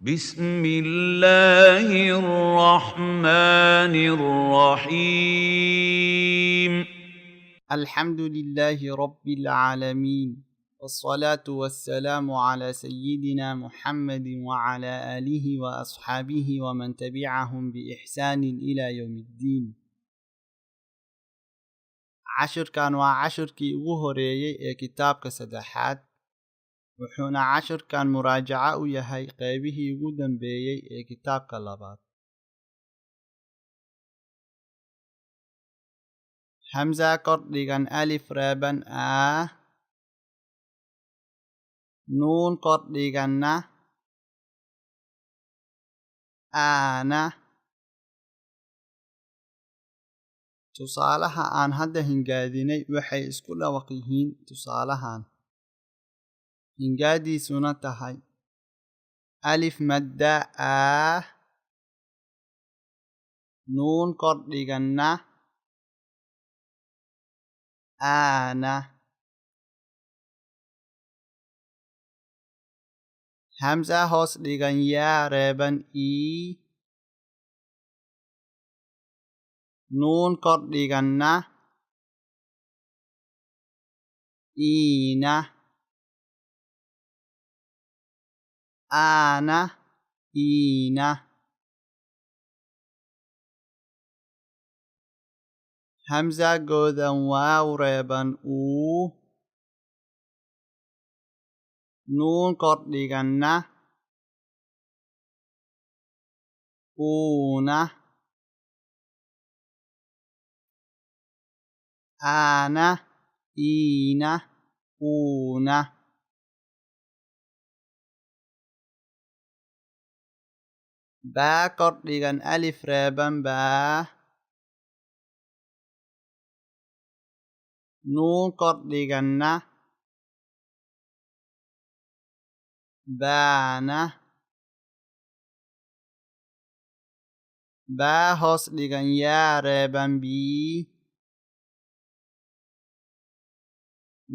بسم الله الرحمن الرحيم الحمد لله رب العالمين، والصلاة والسلام على سيدنا محمد وعلى آله وأصحابه ومن تبعهم بإحسان إلى يوم الدين. عشركان وعشركي وهريي كتابك سدحات، وحونا عشركان مراجعة يهي قيبه ودن بيي كتابك اللبات. همزة قردغان ألف رابن نون قردغان آنا. tusaalaha aan hadda hingaadinay waxay isku dhawaq yihiin tusaalahan. Hingaadiisuna tahay alif madda nuun kordhiganna aana. Hamza hoos dhigan yaa reeban nuun kordhiganna iina. Aana iina. Hamza goodan waaw reeban nuun kordhiganna uuna. Aana iina uuna. Baa kordhigan alif reeban baa nuun kordhiganna baana. Baa hoos dhigan yaa reeban bii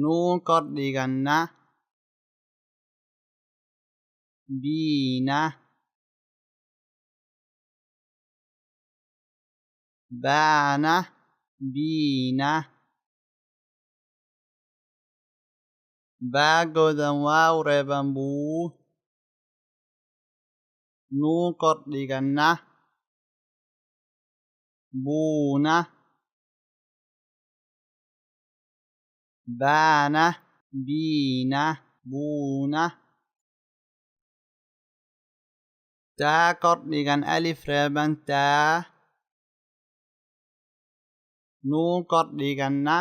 nuun kordhiganna biina. Baana biina. Baa goodan waaw reeban buu nuun kordhiganna buuna. Baana biina buuna. Taa kordhigan alif reeban taa nuun kordhiganna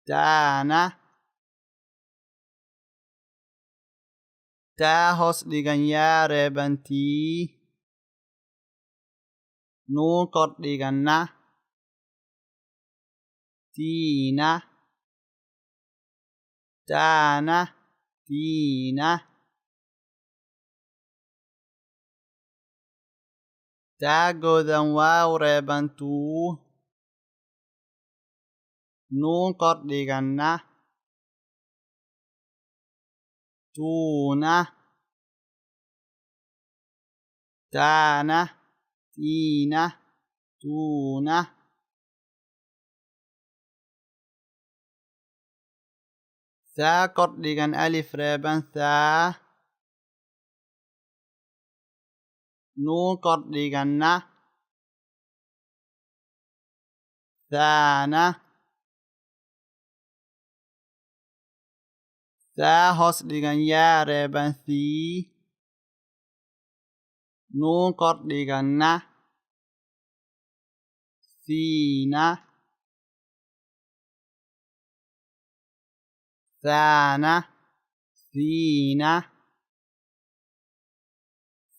taana. Taa hoos dhigan yaa reeban tii nuun kordhiganna tiina. Taana tiina. Taa goodan waaw reeban tuu nuun kordhiganna tuuna. Taana tiina tuuna. Thaa kordhigan alif reeban thaa nuun kordhiganna thaana. Thaa hoos dhigan yaa reeban thii nuun kordhiganna thiina. Thaana thiina.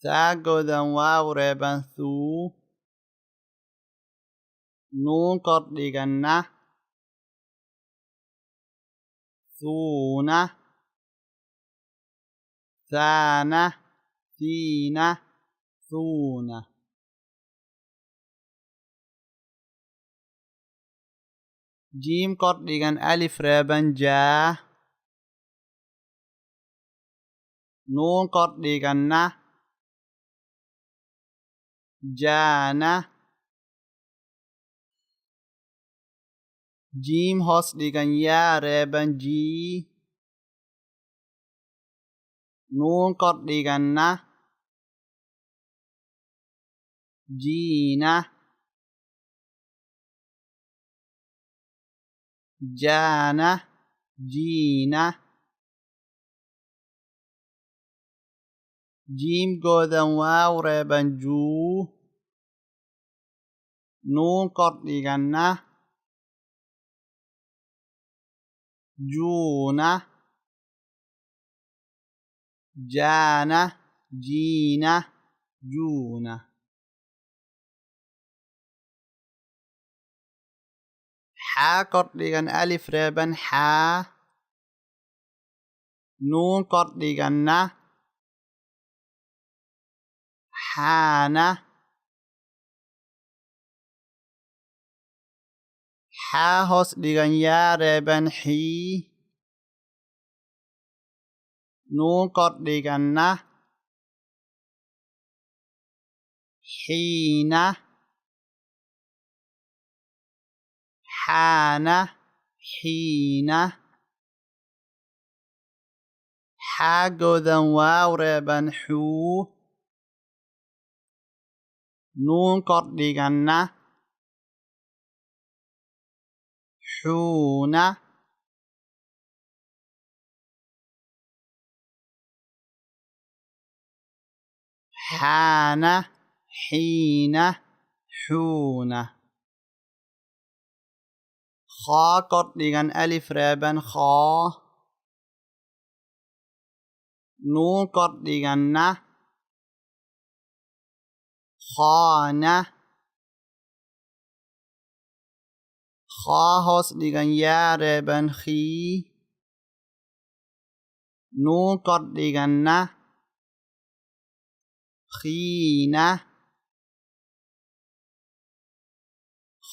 Thaa goodan waaw reeban thuu nuun kordhiganna thuuna. Thaana thiina thuuna. Jiim kordhigan alif reeban jaa nuun kor dhiganna jaana jiim hoos dhigan yaa reeban jii nuun kor dhiganna jiina jaana jiina jiim goodan waaw reeban juu nuun kor dhiganna juuna jaana jiina juuna xaa kor dhigan alif reeban xaa nuun kor dhiganna xaana xaa hoos dhigan yaa reeban xii nuun kor dhiganna xiina xaana xiina xaa goodan waaw reeban xuu nuun kor dhiganna xuuna xaana xiina xuuna khaa kor dhigan alif reeban khaa nuun kor dhiganna khaana khaa hoos dhigan yaa reeban khii nuun kor dhiganna khiina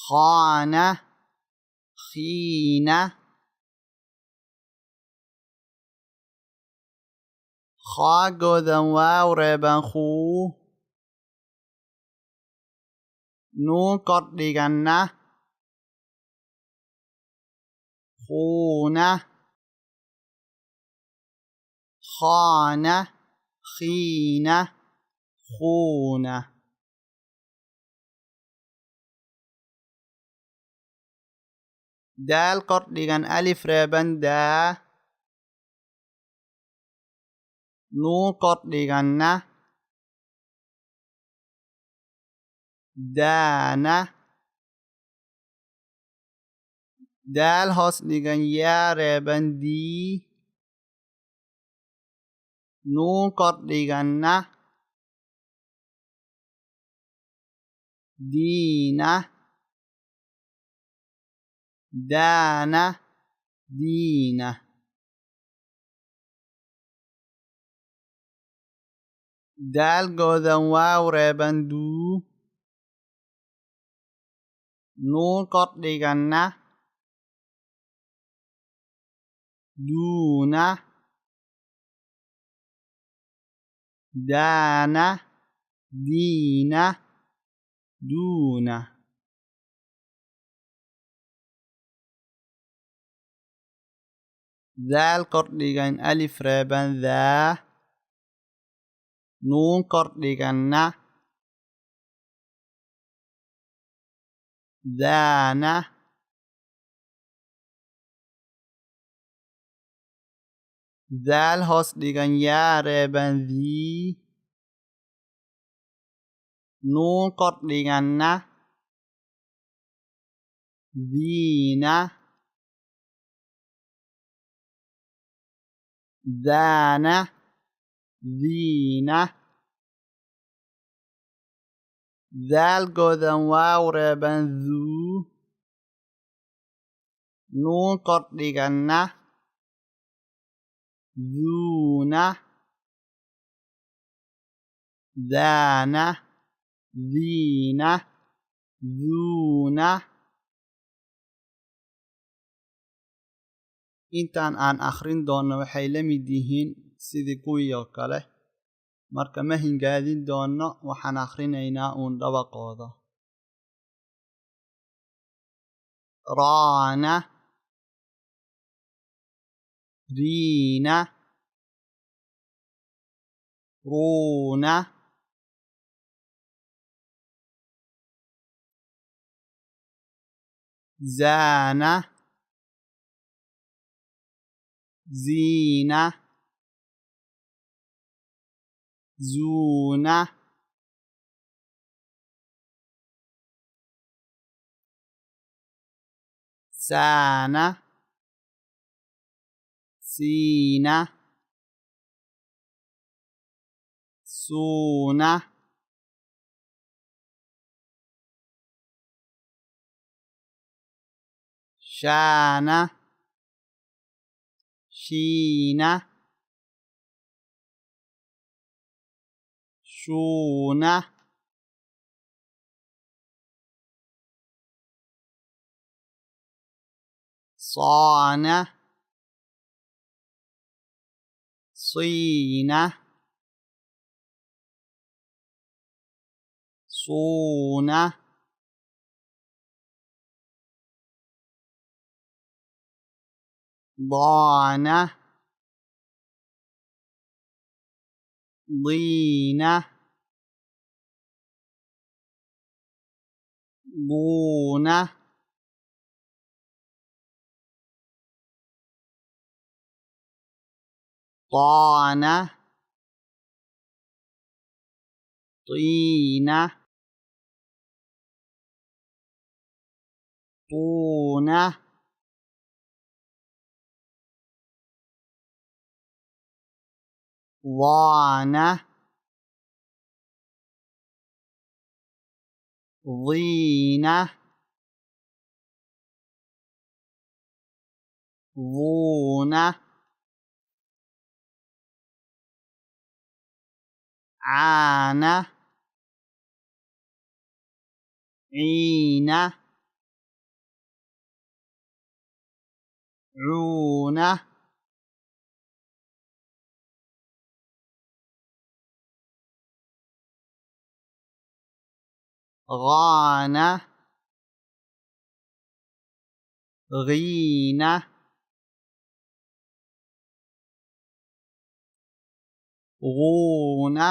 khaana khiina khaa goodan waaw reeban khuu nuun kor dhiganna khuuna khaana khiina khuuna daal kor dhigan alif reeban daa nuun kor dhiganna daana daal hoos dhigan yaa reeban dii nuun kor dhiganna diina daana diina daal goodan waaw reeban duu nuun kor dhiganna duuna daana diina duuna daal kor dhigan alif reeban daa nuun kor dhiganna daana daal hoos dhigan yaa reeban dii nuun kor dhiganna diina daana diina daal goodan waaw reeban duu nuun kor dhiganna duuna daana diina duuna intaan aan akhrin doono waxay la mid yihiin sidii kuwii oo kale marka ma hingaadin doono waxaan akhrinaynaa uun dhawaqooda raana riina ruuna zaana ziina zuuna saana siina suuna shaana shiina shuuna صانا صينا صونا ضانا ضينا ضونا طانا طينا طونا ضانا ضينا ضونا عانا عينا عونا غانا غينا غونا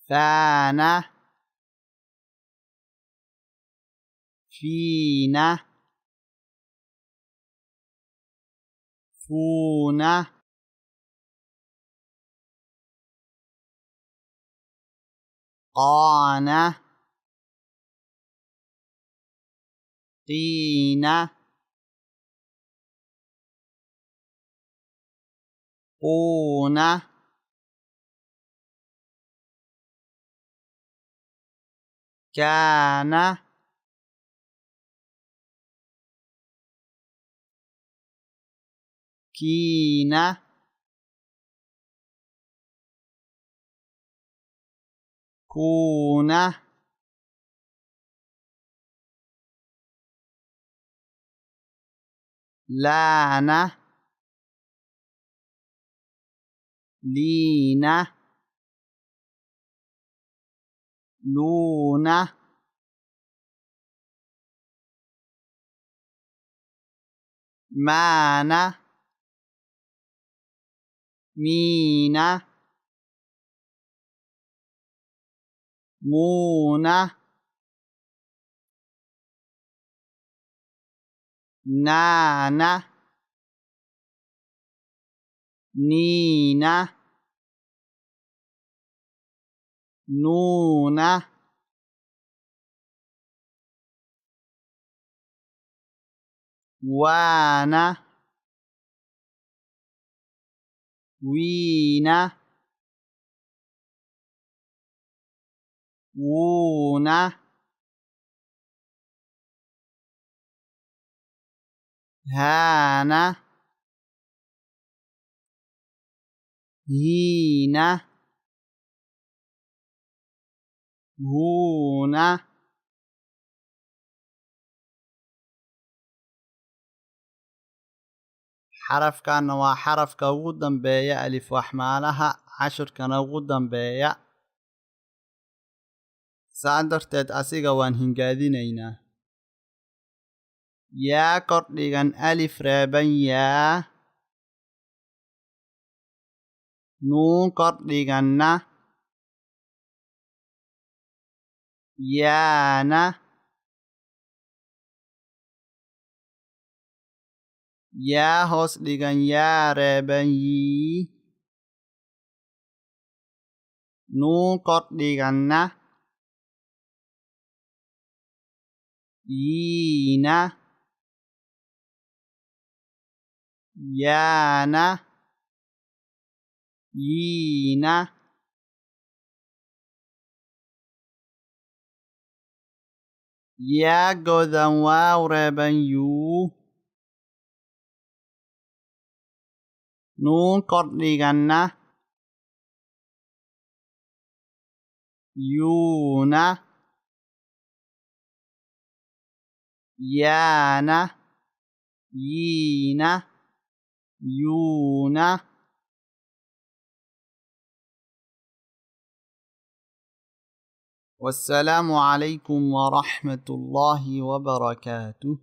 ثانا فينا فونا قانا قينا قونا كان كينا كونا لانا لينا لونا مانا مينا مونا نانا نينا نونا وانا وينا وونا هانا هينا هونا xarafkaana waa xarafka ugu dambeeya alif waxmaalaha cashirkana ugu dambeeya saa darteed asiga waan hingaadinaynaa yaa kordhigan alif reeban yaa nuun kordhiganna yaana yaa hoos dhigan yaa reeban yii nuun kordhiganna yiina yaana yiina yaa godan waaw reeban yuu nuun kordhiganna yuuna yaana yiina yuuna والسلام عليكم ورحمة الله وبركاته